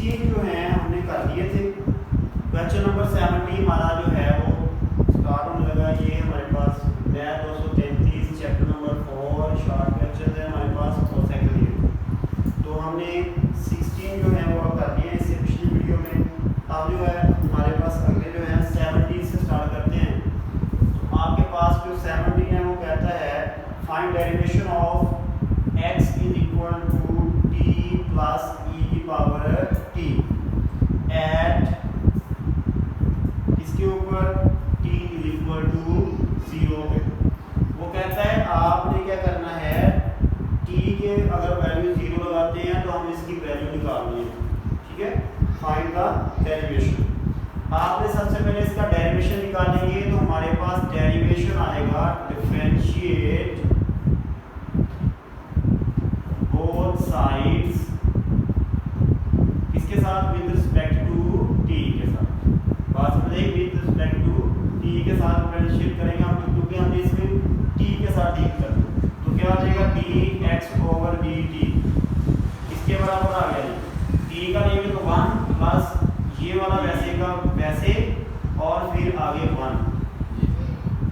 16 जो है हमने कर दिए थे। क्वेश्चन नंबर 70 हमारा जो है वो स्टार्ट होने लगा। ये हमारे पास math 233 chapter number 4 short question है हमारे पास और सेकंड ईयर। तो हमने 16 जो है वो कर दिए इससे पिछली वीडियो में। अब जो है हमारे पास अगले जो है 17 से स्टार्ट करते हैं। तो आपके पास जो 17 है वो कहता है find derivation of x is equal to t plus e की पावर t एट इसके ऊपर t इज इक्वल टू 0 पे। वो कहता है आपने क्या करना है, t के अगर वैल्यू 0 लगाते हैं तो हम इसकी वैल्यू निकालनी है। ठीक है, फाइंड द डेरिवेशन। आपने सबसे पहले इसका डेरिवेशन निकालेंगे तो हमारे पास डेरिवेशन आएगा डिफरेंशिएट बोथ साइड्स इसके साथ विद रिस्पेक्ट टू t के साथ। बात समझे, विद रिस्पेक्ट टू t के साथ डिफरेंशिएट करेंगे हम क्योंकि हमने इसमें t के साथ डील करना। तो क्या आ जाएगा dx ओवर dt इसके बराबर आ गया। t का लेंगे तो 1 प्लस ये वाला वैसे का वैसे और फिर आगे 1।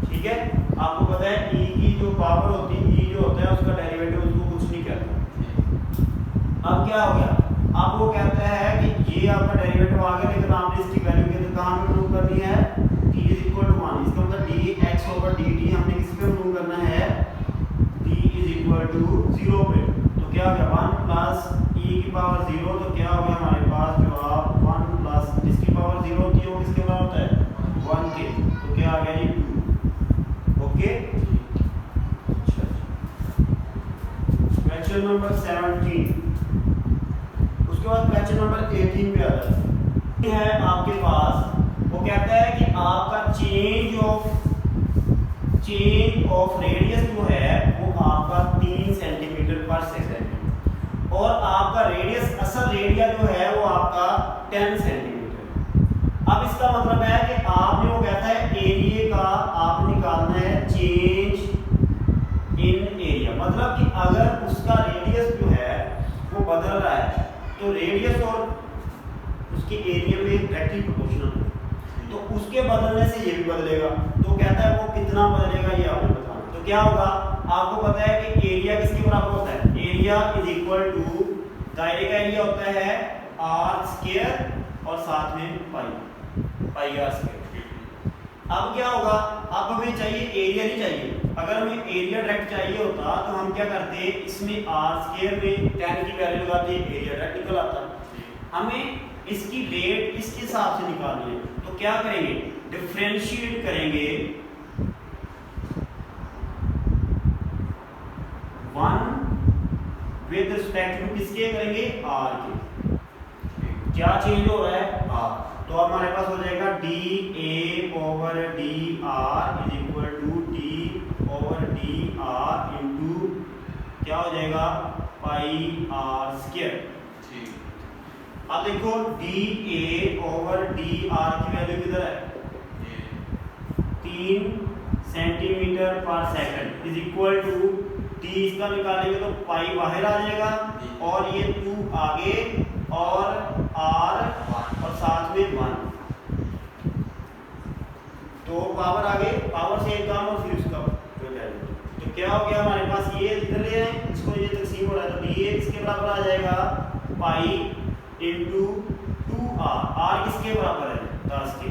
ठीक है, आपको पता है e की जो पावर होती है, e जो होता है उसका डेरिवेटिव उसको कुछ नहीं कहता। अब क्या हो गया, अब वो कहता है कि ये आपका डेरिवेटिव आ गया लेकिन आपने इसकी वैल्यू के कहां पे प्रूव करनी है, t = 1। इसका मतलब dx ओवर dt हमने किस पे प्रूव करना है, t = 0 पे। तो क्या हो गया 1 प्लस e की पावर 0। तो क्या हो गया हमारे पास जवाब 1 प्लस जिसकी पावर 0 होती है वो किसके बराबर होता है 1 के। तो क्या आ गया ये 2। Okay, question number 17। उसके बाद क्वेश्चन नंबर 18 पे आता है आपके पास। वो कहता है कि आपका चेंज ऑफ रेडियस जो है वो आपका 3 सेंटीमीटर पर सेकंड और आपका रेडियस असल रेडिया जो है वो आपका 10 सेंटीमीटर। अब इसका मतलब है कि आपने वो कहता है एरिया का आपने निकालना है चेंज इन एरिया। मतलब कि अगर उसका रेडियस जो है वो बदल रहा है तो रेडियस और उसके एरिया में डायरेक्टली प्रोपोर्शनल है, तो उसके बदलने से ये भी बदलेगा। तो कहता है वो कितना बदलेगा ये आपने बताना। तो क्या होगा, आपको पता है कि एरिया किसके बराबर होता है, एरिया इज इक्वल टू दायरे का एरिया होता है आर स्क्वायर और साथ में पाई आर स्क्वायर। अब क्या होगा, अब हमें चाहिए एरिया नहीं चाहिए। अगर हमें एरिया डायरेक्ट चाहिए होता तो हम क्या करते, इसमें आर स्क्वायर में 10 की वैल्यू लगाते, एरिया डायरेक्ट निकल आता। हमें इसकी रेट इसके हिसाब से निकालनी है। तो क्या करेंगे, डिफरेंशिएट करेंगे 1 विद रिस्पेक्ट टू किसके करेंगे, आर के। क्या चेंज हो रहा है, आर। तो अब हमारे पास हो जाएगा dA over dr is equal to d over dr into क्या हो जाएगा पाई आर स्क्वायर। अब देखो dA ओवर dr की वैल्यू किधर है, 3 सेंटीमीटर पर second is equal to d इसका निकालेंगे तो पाई बाहर आ जाएगा और ये 2 आगे और r और साथ में 1। तो पावर आगे, पावर से एक काम और फिर उसका तो क्या हो गया हमारे पास, ये इधर ले आए इसको, ये तकसीम हो रहा है तो dA इसके बराबर आ जाएगा पाई इंटू 2r। r किसके बराबर है 10 के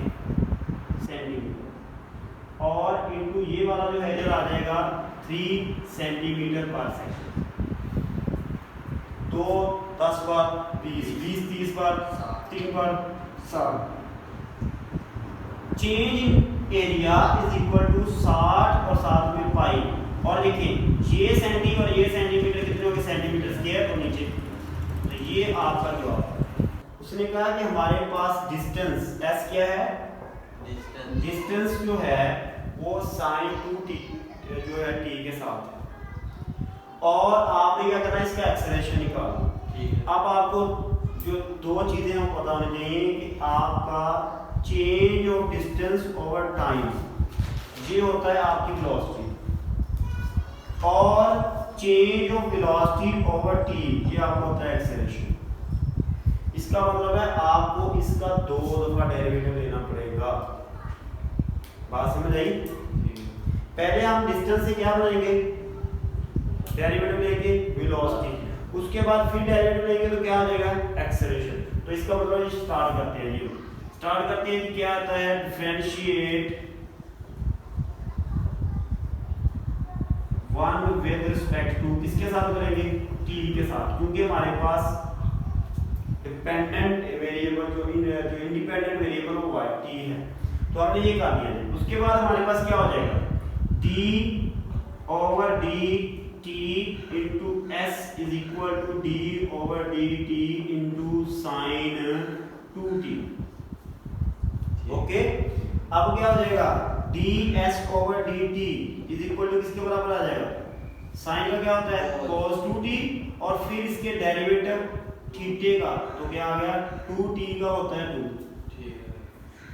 सेंटीमीटर और इंटू ये वाला जो है इधर आ जाएगा 3 सेंटीमीटर पर सेकंड। तो 10 बार 20, 20 30 बार 3 बार 60। Change in area is equal to 60 और साथ में पाई। और देखिए ये सेंटी और ये सेंटीमीटर कितने हो गए, सेंटीमीटर स्क्वायर तो नीचे। तो ये आपका जवाब। उसने कहा कि हमारे पास डिस्टेंस s क्या है, डिस्टेंस जो है वो sin 2t जो है t के साथ है और आपने क्या करना है, इसका एक्सेलरेशन निकालना। अब आपको जो 2 चीजें हम पता होनी चाहिए कि आपका change of distance over time ये होता है आपकी वेलोसिटी और change of velocity over T ये आपका होता है एक्सेलरेशन। इसका मतलब है आपको इसका 2 दफा डेरिवेटिव लेना पड़ेगा। बात समझ आई? पहले हम डिस्टेंस से क्या बनाएंगे, डेरिवेटिव लेंगे वेलोसिटी, उसके बाद फिर डेरिवेटिव लेंगे तो क्या आ जाएगा, एक्सेलरेशन। तो इसका मतलब स्टार्ट करते हैं, ये स्टार्ट करते हैं कि क्या आता है, differentiate one with respect to, किसके साथ करेंगे, t के साथ, क्योंकि हमारे पास डिपेंडेंट वेरिएबल जो इंडिपेंडेंट वेरिएबल वो t है, तो हमने ये कर दिया है। उसके बाद हमारे पास क्या हो जाएगा, d over dt into s is equal to d over dt into sine 2t। Okay, अब क्या हो जाएगा, ds over dt is equal to किसके बराबर आ जाएगा, साइन का क्या होता है cos 2t, और फिर इसके डेरिवेटिव थीटे का, तो क्या आ गया 2t का होता है 2।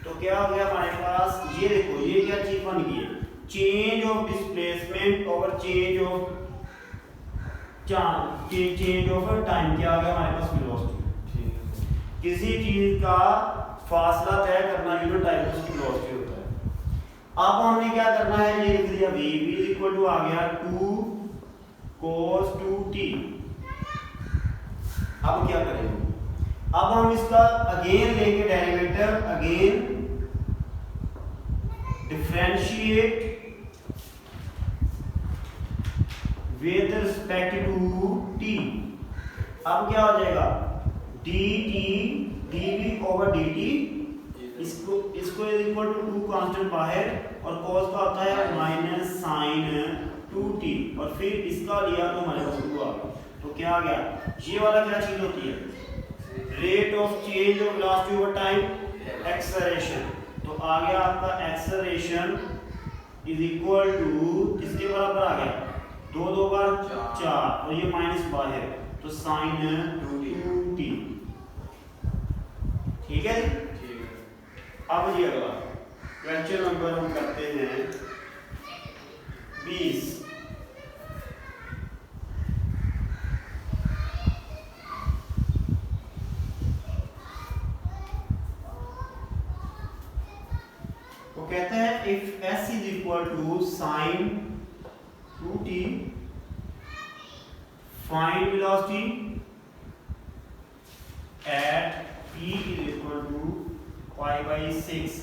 तो क्या हो गया हमारे पास, ये देखो ये क्या चीज बन गई है, change of displacement over change of time, क्या आ गया हमारे पास वेलोसिटी। किसी चीज का फासला तय करना यूनिट टाइम उसकी वेलोसिटी होता है। अब हमने क्या करना है, ये लिख दिया v इज इक्वल टू आ गया 2 cos 2t। अब क्या करेंगे, अब हम इसका अगेन लेंगे derivative, again differentiate with respect to t। अब क्या हो जाएगा, dt dv ओवर dt, इसको इज इक्वल टू 2 कांस्टेंट बाहर, और cos का होता है माइनस साइन 2t, और फिर इसका लिया तो हमारे पास 2 आ गया। तो क्या आ गया, ये वाला क्या चीज होती है, rate of change of velocity over time, acceleration. तो आ गया आपका एक्सेलरेशन इज इक्वल टू किसके बराबर आ गया, 2 2 बार 4, और ये माइनस बाहर, तो साइन 2t। ठीक है जी। अब जी अगला क्वेश्चन नंबर हम करते हैं 20। वो कहते हैं if s is equal to sine 2t, find velocity at p is equal to pi by 6।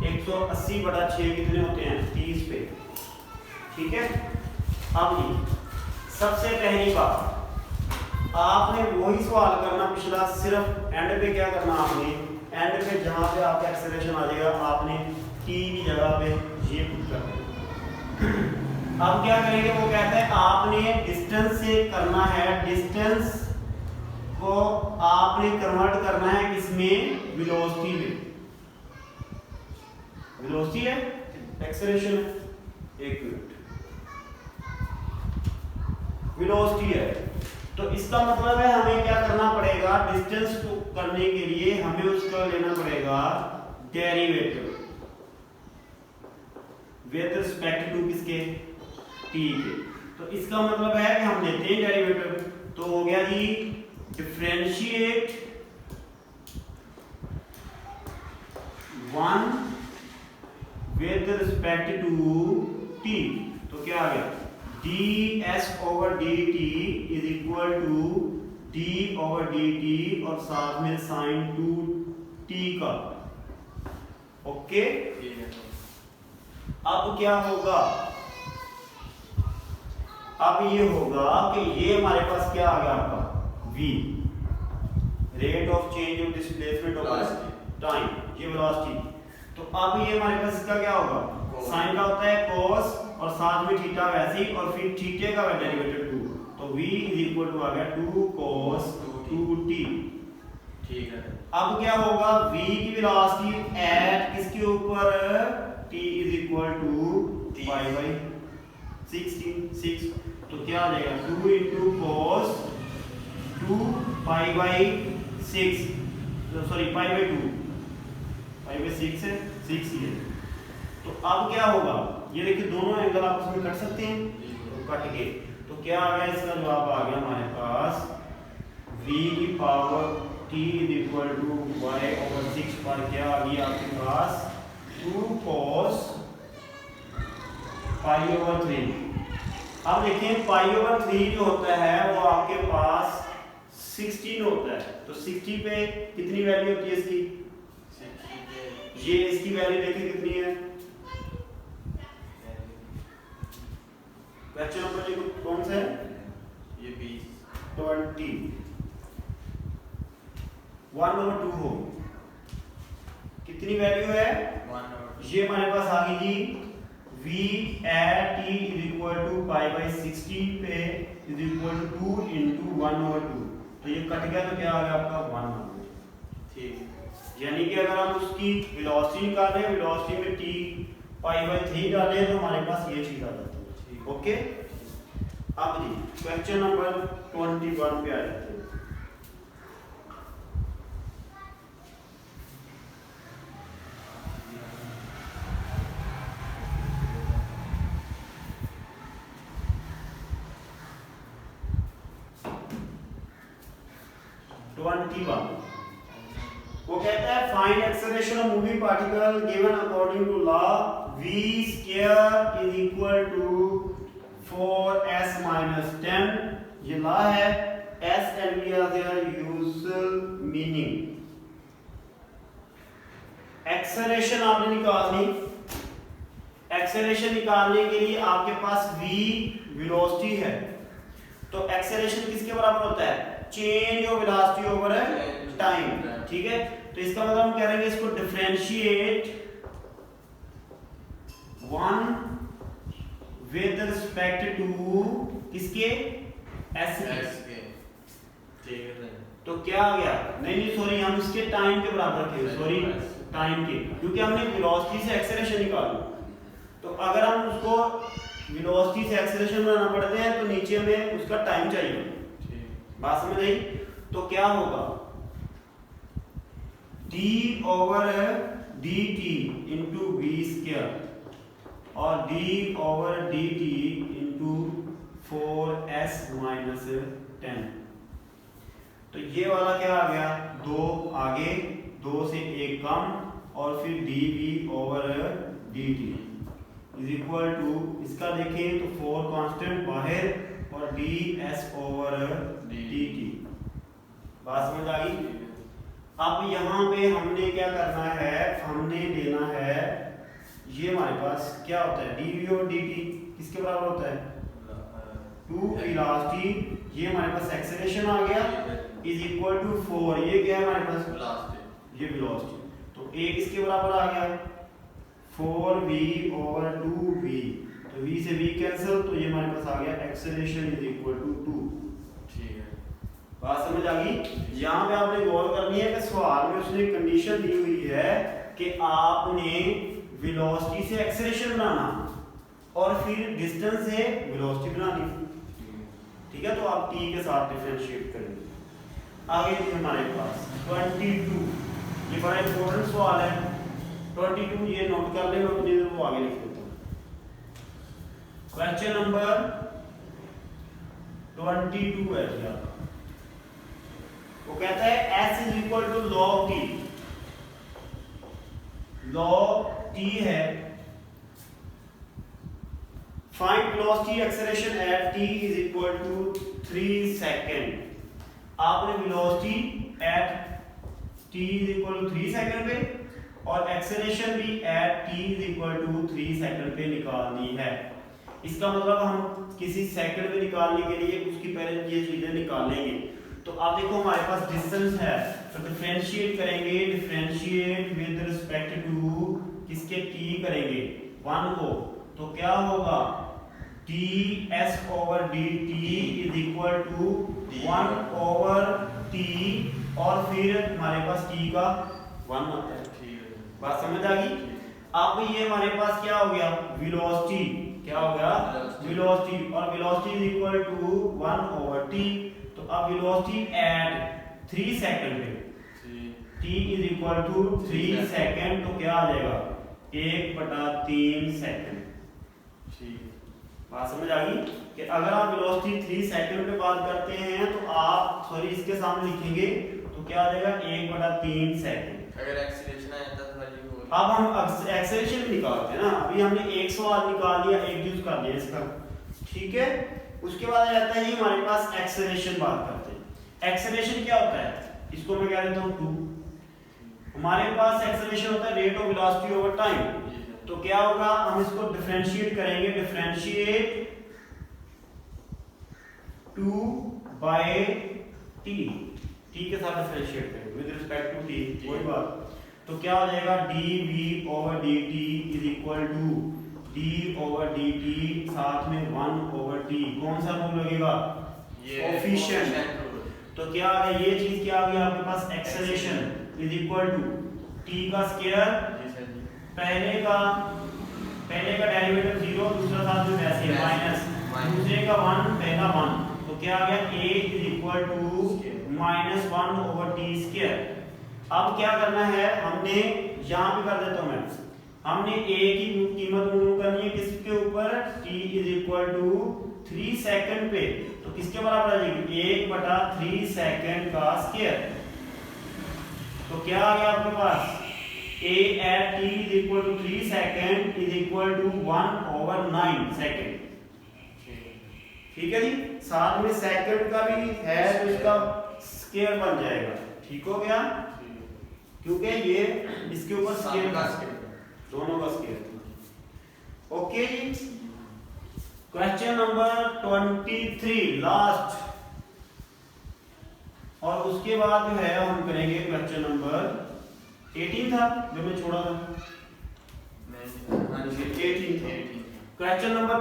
180/6 कितने होते हैं, 30 पे। ठीक है, अब जी सबसे पहली बात आपने वही सवाल करना पिछला, सिर्फ एंड पे क्या करना, आपने एंड पे जहां पे आपका एक्सेलरेशन आ जाएगा आपने t की जगह पे ये पुट कर देना। अब क्या करेंगे, वो कहते हैं आपने डिस्टेंस से करना है, डिस्टेंस को आपने कन्वर्ट करना है किसमें, वेलोसिटी में। वेलोसिटी है, एक्सेलरेशन है, एक मिनट, वेलोसिटी है। तो इसका मतलब है हमें क्या करना पड़ेगा, डिस्टेंस को करने के लिए हमें उसका लेना पड़ेगा डेरिवेटिव विद रिस्पेक्ट टू किसके, t के। तो इसका मतलब है कि हम लेते हैं डेरिवेटिव, तो हो गया जी differentiate 1 with respect to t। तो क्या आ गया, ds over dt is equal to d over dt और साथ में साइन 2t का। ओके, अब क्या होगा, अब ये होगा कि ये हमारे पास क्या आ गया आपका v, rate of change of displacement of time, ये वेलोसिटी। तो अब ये हमारे पास इसका क्या होगा, साइन का होता है cos और साथ में थीटा वैसे ही, और फिर थीटे का डेरिवेटिव 2, तो v इज इक्वल टू आ गया 2 cos 2t। ठीक है, अब क्या होगा, v की वेलोसिटी एट किसके ऊपर, t is equal to pi by 6। तो क्या आ जाएगा 2 into cos 2 pi by 6, sorry pi by 2, pi by 6 है, 6 ही है। तो अब क्या होगा, ये देखिए दोनों एंगल आपस में कट सकते हैं, तो कट के, तो क्या आ गया, इसका जवाब आ गया हमारे पास v की power t is equal to y/6 पर क्या आ गई आपके पास 2 cos π/3। अब देखें π/3 जो होता है वो आपके पास 16 होता है, तो 60 पे कितनी वैल्यू होती है इसकी, ये इसकी वैल्यू देखिए कितनी है। क्वेश्चन नंबर कौन सा है, ये 20 20 1/2 हो, कितनी वैल्यू है, 1/2। ये हमारे पास आ गई जी v at t is equal to π/60 पे is equal to 2 into 1/2, तो ये कट गया तो क्या आ गया आपका 1/2। ठीक, यानी कि अगर हम उसकी वेलोसिटी निकालें, वेलोसिटी में t π/3 डालें तो हमारे पास ये चीज आ जाती है। ओके, अब जी क्वेश्चन नंबर 21 पे आ जाते हैं। वो कहता है find acceleration of moving particle given according to law v square is equal to 4s-10। ये लॉ है, s and v are their usual meaning। Acceleration आपने निकालनी, एक्सेलरेशन निकालने के लिए आपके पास v वेलोसिटी है, तो एक्सेलरेशन किसके बराबर होता है, change of velocity over time. ठीक है, तो इसका मतलब हम कह रहे हैं इसको डिफरेंशिएट 1 विद रिस्पेक्ट टू किसके, s के। ठीक है, तो क्या आ गया, नहीं सॉरी, हम इसके टाइम के बराबर रखेंगे, सॉरी टाइम के, क्योंकि हमने वेलोसिटी से एक्सेलरेशन निकालना। तो अगर हम उसको वेलोसिटी से एक्सेलरेशन बनाना पड़ते हैं तो नीचे में उसका टाइम चाहिए। बात समझ आई, तो क्या होगा d over dt into v square और d over dt into 4s-10। तो ये वाला क्या आ गया, 2 आगे 2 से 1 कम और फिर dv over dt is equal to, इसका देखें तो 4 कांस्टेंट बाहर और ds ओवर dt। बात समझ आ गई। अब यहाँ पे हमने क्या करना है, हमने लेना है, ये हमारे पास क्या होता है dv और dt किसके बराबर होता है, 2 वेलोसिटी, ये हमारे पास एक्सेलरेशन आ गया इज इक्वल टू 4, ये क्या है हमारे पास वेलोसिटी, ये वेलोसिटी, तो एक इसके बराबर आ गया 4v ओवर 2v, तो v से v कैंसिल, तो ये हमारे पास आ गया एक्सेलरेशन इज इक्वल टू 2। ठीक है, बात समझ आ गई। यहाँ पे आपने गौर करनी है कि सवाल में उसने कंडीशन दी हुई है कि आपने वेलोसिटी से एक्सेलरेशन बनाना और फिर डिस्टेंस से वेलोसिटी बनानी। ठीक है, तो आप t के साथ डिफरेंशिएट करेंगे। आगे जी हमारे पास 22, ये बड़ा इंपॉर्टेंट सवाल है 22, ये नोट कर लें, मैं अपनी वो आगे लिख देता हूँ। क्वेश्चन नंबर 22 है जी आपका, वो कहता है s is equal to log t, log t है, find velocity acceleration at t is equal to 3 second. आपने velocity at t is equal to 3 second पे और एक्सेलरेशन भी at t is equal to 3 second पे निकालनी है। इसका मतलब हम किसी सेकंड में निकालने के लिए उसकी पहले ये चीजें निकालेंगे। तो आप देखो हमारे पास डिस्टेंस है, तो डिफरेंशिएट करेंगे, डिफरेंशिएट विद रिस्पेक्ट टू किसके t करेंगे 1 को, तो क्या होगा ds over dt is equal to 1 over t और फिर हमारे पास t का 1 आता है। बात समझ आ गई। अब ये हमारे पास क्या हो गया वेलोसिटी, क्या हो गया वेलोसिटी, और velocity is equal to 1 over t। तो अब वेलोसिटी एट 3 सेकंड पे t is equal to 3 second, तो क्या आ जाएगा 1/3 सेकंड। बात समझ आ गई कि अगर आप वेलोसिटी 3 सेकंड पे बात करते हैं तो आप सॉरी इसके सामने लिखेंगे तो क्या आ जाएगा 1/3 सेकंड। अगर एक्सीलरेशन आया था तो वैल्यू हो अब हम एक्सेलरेशन भी निकालते हैं ना, अभी हमने एक सवाल निकाल लिया, एक यूज कर लिया इसका, ठीक है। उसके बाद आ जाता है ये हमारे पास एक्सेलरेशन, बात करते हैं। एक्सेलरेशन क्या होता है, इसको मैं कह देता हूँ 2। हमारे पास एक्सेलरेशन होता है rate of velocity over time. तो क्या होगा, हम इसको डिफरेंशिएट करेंगे, डिफरेंशिएट 2/t, t के साथ डिफरेंशिएट करेंगे विद रिस्पेक्ट टू t, कोई बात। तो क्या हो जाएगा dv/dt is equal to d/dt साथ में 1/t, कौन सा रूल लगेगा, कोफिशिएंट। तो क्या आ गया, ये चीज क्या आ गई आपके पास, acceleration is equal to t का स्क्वायर, पहले का डेरिवेटिव 0, दूसरा साथ में वैसे माइनस, दूसरे का 1, पहला 1, तो क्या आ गया a is equal to -1/t square. अब क्या करना है, हमने यहाँ पे कर देता हूँ मैं, हमने a की कीमत मूव करनी है किसके ऊपर, t is equal to 3 second पे, तो किसके बराबर आ जाएगी, 1/3 सेकंड का स्क्वायर। तो क्या आ गया आपके पास, a at t is equal to 3 second is equal to 1/9 second. ठीक है जी, साथ में सेकंड का भी है तो इसका स्क्वायर बन जाएगा, ठीक हो गया, क्योंकि ये इसके ऊपर स्क्वायर का दोनों का स्क्वायर। ओके जी, क्वेश्चन नंबर 23 लास्ट, और उसके बाद जो है हम करेंगे क्वेश्चन नंबर 18 था जो मैं छोड़ा था, 18 क्वेश्चन नंबर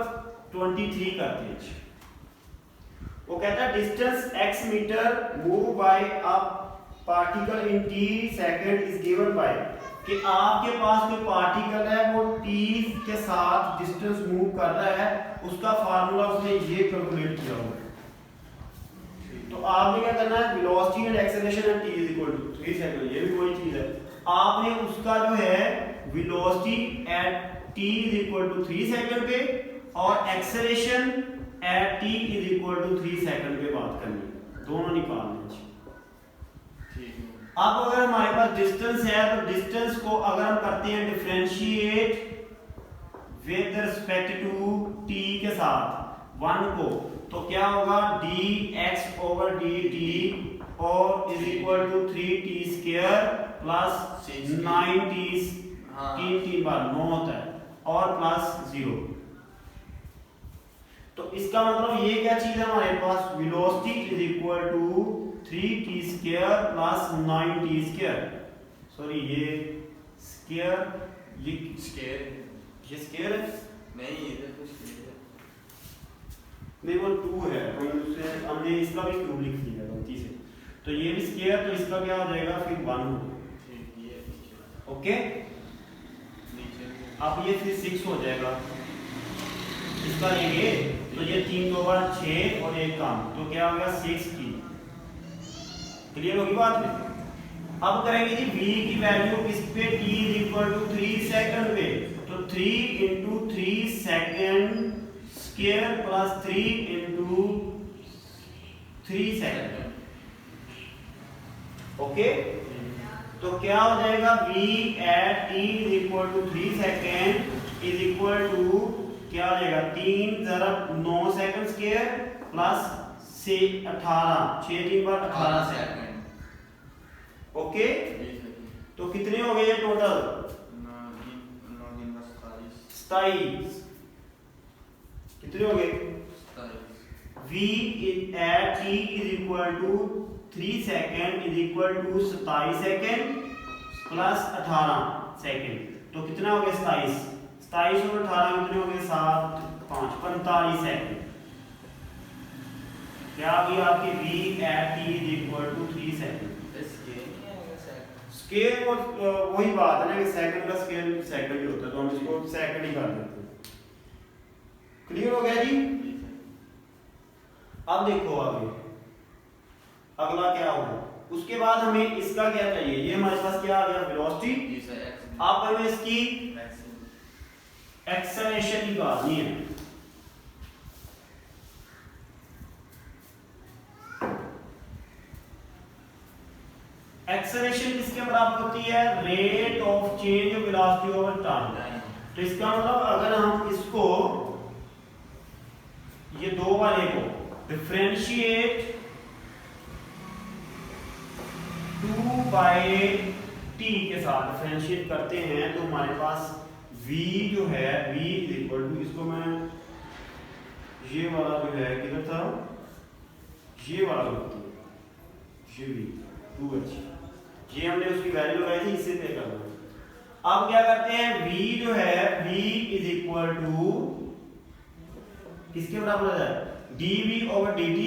23 करते हैं। वो कहता है distance x metre move by a particle in t second is given by, कि आपके पास कोई पार्टिकल है वो t के साथ डिस्टेंस मूव कर रहा है, उसका फार्मूला उसने ये कैलकुलेट किया हुआ है। तो आपने क्या करना है, velocity and acceleration at t is equal to 3 second, ये भी वही चीज है। आपने उसका जो है velocity at t is equal to 3 second पे और acceleration at t is equal to 3 second पे बात करनी है, दोनों निकालने हैं। अब अगर हमारे पास डिस्टेंस है तो डिस्टेंस को अगर हम करते हैं differentiate with respect to t के साथ 1 को, तो क्या होगा dx/dt और is equal to 3t square plus 9t, 3 बार 9 होता है, और प्लस 0। तो इसका मतलब ये क्या चीज है हमारे पास, velocity is equal to 3t square plus 9t square, sorry ये स्क्वायर, ये स्क्वायर है नहीं, ये तो स्क्वायर है नहीं, वो 2 है, हमने इसका भी क्यूब लिख दिया गलती से, तो ये भी स्क्वायर, तो इसका क्या हो जाएगा फिर 1 होगा। ओके, अब ये फिर 6 हो जाएगा, इसका लेंगे तो ये 3 2 बार 6 और 1 काम, तो क्या हो गया 6t। क्लियर होगी बात में। अब करेंगे जी v की वैल्यू किस पे, t is equal to 3 second पे, तो 3 into 3 second square plus 3 into 3 second. Okay, तो क्या हो जाएगा v at t is equal to 3 second is equal to क्या हो जाएगा 3 जरा 9 सेकंड स्क्वायर प्लस से 18, 6 3 बार 18 सेकंड। ओके, तो कितने हो गए ये टोटल, 27। कितने हो गए, v at t is equal to 3 second is equal to 27 second plus 18 second, तो कितना हो गया 27, 27 और 18 कितने हो गए 7 5 45 सेकंड। क्या आ गई आपकी v at t is equal to 3 second. Scale वही बात है ना कि सेकंड का स्केल सेकंड ही होता है, तो हम इसको सेकंड ही कर देते हैं। क्लियर हो गया जी। अब देखो आगे अगला क्या होगा, उसके बाद हमें इसका क्या चाहिए, ये हमारे पास क्या आ गया वेलोसिटी, अब हमें इसकी एक्सेलरेशन निकालनी है। एक्सेलरेशन किसके बराबर होती है? Rate of change of velocity over time. तो इसका मतलब अगर हम इसको ये दो वाले को डिफरेंशिएट 2/t के साथ डिफरेंशिएट करते हैं तो हमारे पास v जो है v इक्वल टू, इसको मैं ये वाला जो है किधर था, ये वाला होती है ये v 2h, ये हमने उसकी वैल्यू लगाई थी, इससे पे करना है। अब क्या करते हैं, v जो है v इज इक्वल टू किसके बराबर हो जाए, dv over dt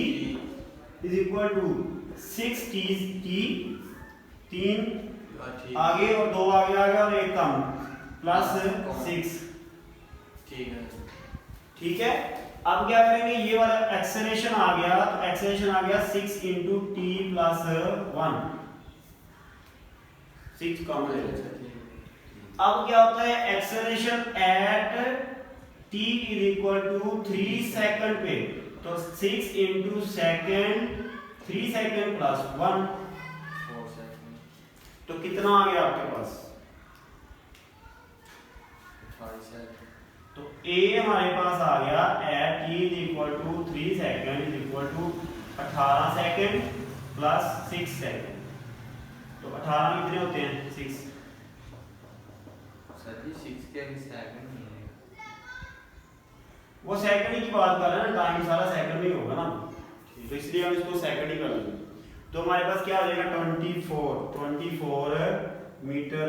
is equal to 6t, तीन आगे और दो आगे आ गया और एक कम प्लस 6। ठीक है। अब क्या करेंगे, ये वाला एक्सेलरेशन आ गया, तो एक्सेलरेशन आ गया 6 इंटू टी प्लस 1, 6 कम ले लेते हैं। अब क्या होता है, acceleration at t is equal to 3 second पे, तो 6 इंटू सेकेंड 3 सेकंड प्लस 1, तो कितना आ गया आपके पास, तो a हमारे पास आ गया at t is equal to 3 second is equal to 18 second plus 6 second, तो 18 कितने होते हैं, 6। वो सेकंड ही की बात कर रहे हैं ना, टाइम सारा सेकंड में ही होगा ना, तो इसलिए हम इसको सेकंड ही कर लेंगे। तो हमारे पास क्या हो जाएगा 24 मीटर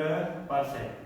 पर सेकंड।